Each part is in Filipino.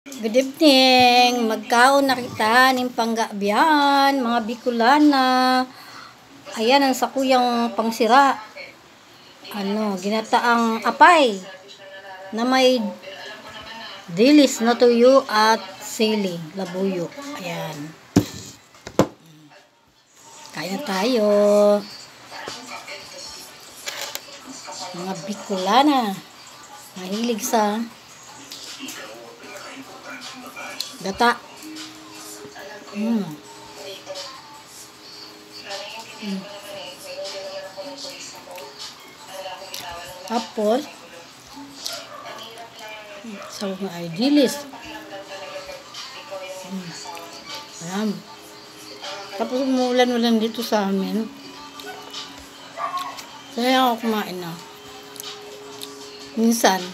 Good evening. Magkaon na kita ng panggabihan, mga Bicolana. Ayan ang sakuyang pangsira. Ginataang apay na may dilis na tuyo at sili, labuyo. Ayan. Kain na tayo. Mga Bicolana. Mahilig sa gata. Tapos sa mga ay dilis. Ayan. Tapos umuulan-ulan dito sa amin. Kaya ako kumain na. Minsan,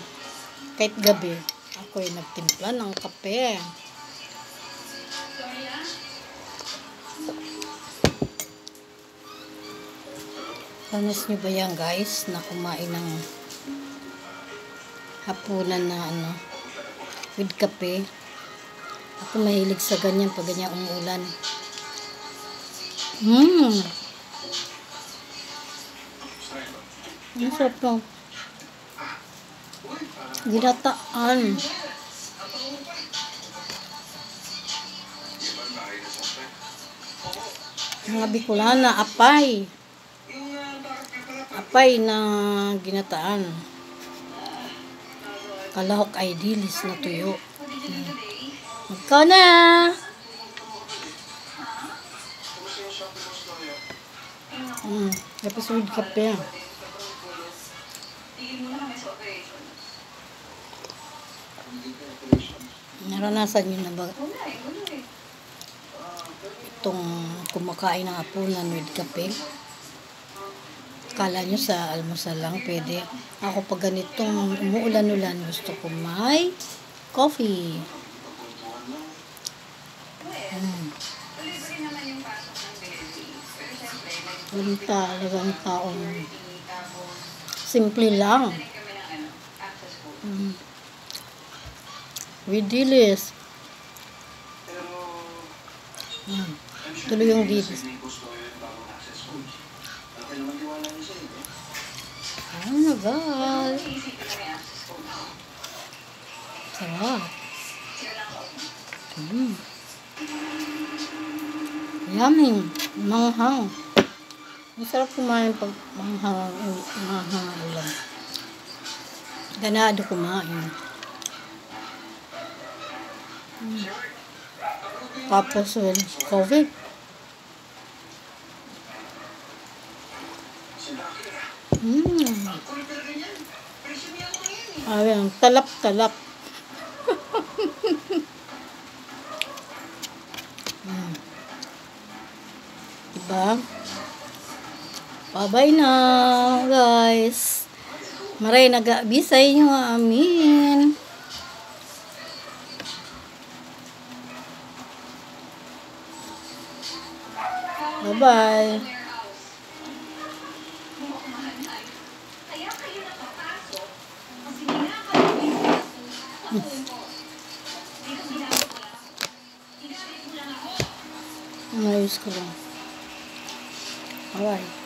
kahit gabi, ako ay nagtimpla ng kape. Panas nyo ba yan, guys, na kumain ng hapunan na with kape? Ako mahilig sa ganyan pag ganyan umuulan. Ang sarap to. Ginataan. Mga Bicolana, apay. Apay na ginataan. Kalahok ay dilis na tuyo. Magkaw na! Tapos with kape. Naranasan nyo na ba itong kumakain ng hapunan with kape? Kala nyo sa almusal lang pwede. Ako pag ganitong umuulan-ulan, gusto ko may coffee. Walang talagang taong simple lang. With dilis. Tuloy yung dilis. Nagal. Sarap. Yummy. Manghang. Masarap kumain pag manghang ulam. Ganado kumain. Tapos COVID. Ayan, talap-talap. Diba? Bye-bye na, guys. Maray nag-aabi sa inyo, amin. Bye-bye. Ayos ko lang. Alright.